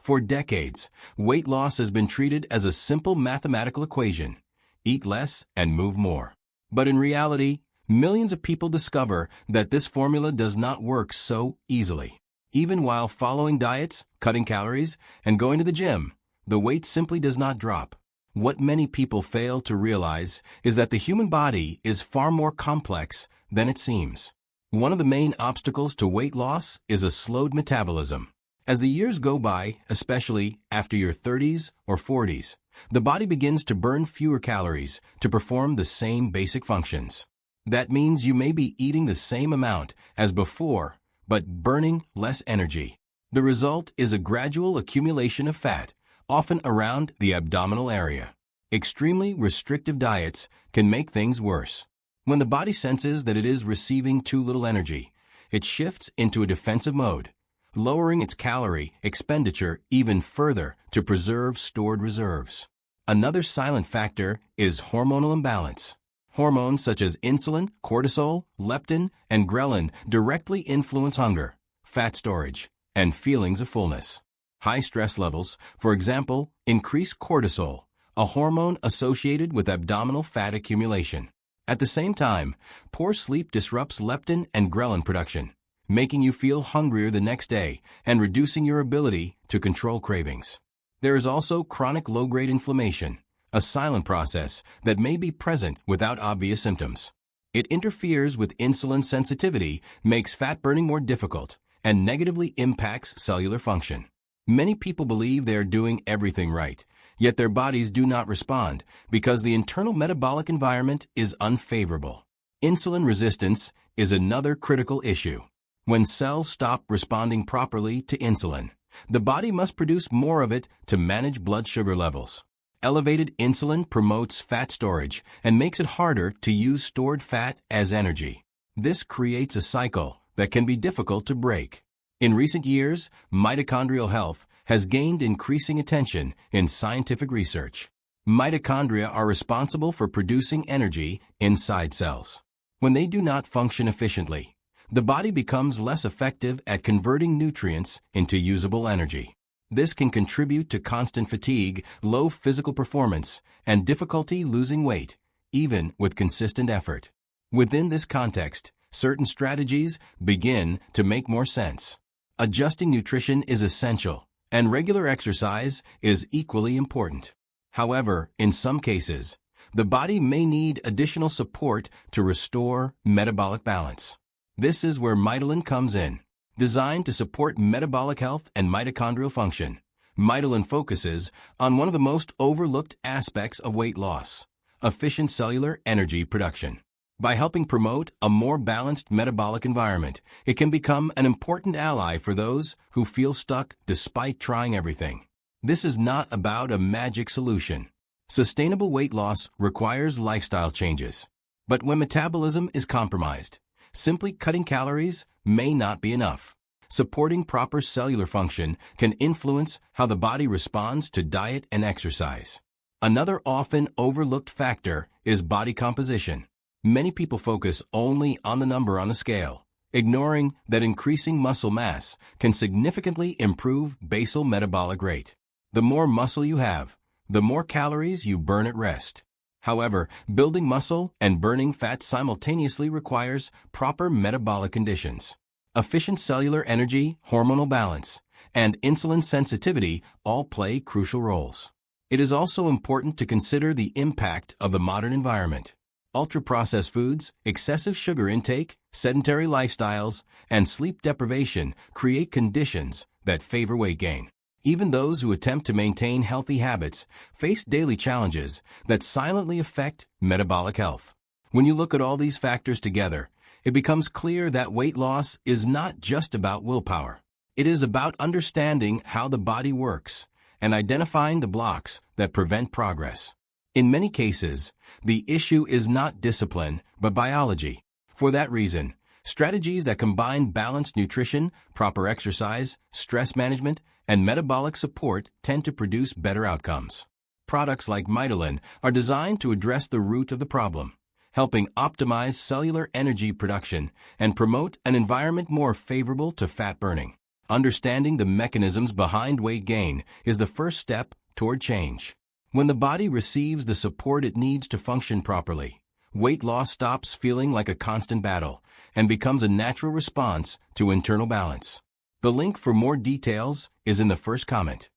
For decades, weight loss has been treated as a simple mathematical equation: eat less and move more. But in reality, millions of people discover that this formula does not work so easily. Even while following diets, cutting calories, and going to the gym, the weight simply does not drop. What many people fail to realize is that the human body is far more complex than it seems. One of the main obstacles to weight loss is a slowed metabolism. As the years go by, especially after your 30s or 40s, the body begins to burn fewer calories to perform the same basic functions. That means you may be eating the same amount as before, but burning less energy. The result is a gradual accumulation of fat, often around the abdominal area. Extremely restrictive diets can make things worse. When the body senses that it is receiving too little energy, it shifts into a defensive mode, lowering its calorie expenditure even further to preserve stored reserves. Another silent factor is hormonal imbalance. Hormones such as insulin, cortisol, leptin, and ghrelin directly influence hunger, fat storage, and feelings of fullness. High stress levels, for example, increase cortisol, a hormone associated with abdominal fat accumulation. At the same time, poor sleep disrupts leptin and ghrelin production, making you feel hungrier the next day and reducing your ability to control cravings. There is also chronic low-grade inflammation, a silent process that may be present without obvious symptoms. It interferes with insulin sensitivity, makes fat burning more difficult, and negatively impacts cellular function. Many people believe they are doing everything right, yet their bodies do not respond because the internal metabolic environment is unfavorable. Insulin resistance is another critical issue. When cells stop responding properly to insulin, the body must produce more of it to manage blood sugar levels. Elevated insulin promotes fat storage and makes it harder to use stored fat as energy. This creates a cycle that can be difficult to break. In recent years, mitochondrial health has gained increasing attention in scientific research. Mitochondria are responsible for producing energy inside cells. When they do not function efficiently, the body becomes less effective at converting nutrients into usable energy. This can contribute to constant fatigue, low physical performance, and difficulty losing weight, even with consistent effort. Within this context, certain strategies begin to make more sense. Adjusting nutrition is essential, and regular exercise is equally important. However, in some cases, the body may need additional support to restore metabolic balance. This is where Mitolan comes in. Designed to support metabolic health and mitochondrial function, Mitolan focuses on one of the most overlooked aspects of weight loss: efficient cellular energy production. By helping promote a more balanced metabolic environment, it can become an important ally for those who feel stuck despite trying everything. This is not about a magic solution. Sustainable weight loss requires lifestyle changes. But when metabolism is compromised, simply cutting calories may not be enough. Supporting proper cellular function can influence how the body responds to diet and exercise. Another often overlooked factor is body composition. Many people focus only on the number on the scale, ignoring that increasing muscle mass can significantly improve basal metabolic rate. The more muscle you have, the more calories you burn at rest. However, building muscle and burning fat simultaneously requires proper metabolic conditions. Efficient cellular energy, hormonal balance, and insulin sensitivity all play crucial roles. It is also important to consider the impact of the modern environment. Ultra-processed foods, excessive sugar intake, sedentary lifestyles, and sleep deprivation create conditions that favor weight gain. Even those who attempt to maintain healthy habits face daily challenges that silently affect metabolic health. When you look at all these factors together, it becomes clear that weight loss is not just about willpower. It is about understanding how the body works and identifying the blocks that prevent progress. In many cases, the issue is not discipline, but biology. For that reason, strategies that combine balanced nutrition, proper exercise, stress management, and metabolic support tend to produce better outcomes. Products like Mitolan are designed to address the root of the problem, helping optimize cellular energy production and promote an environment more favorable to fat burning. Understanding the mechanisms behind weight gain is the first step toward change. When the body receives the support it needs to function properly, weight loss stops feeling like a constant battle and becomes a natural response to internal balance. The link for more details is in the first comment.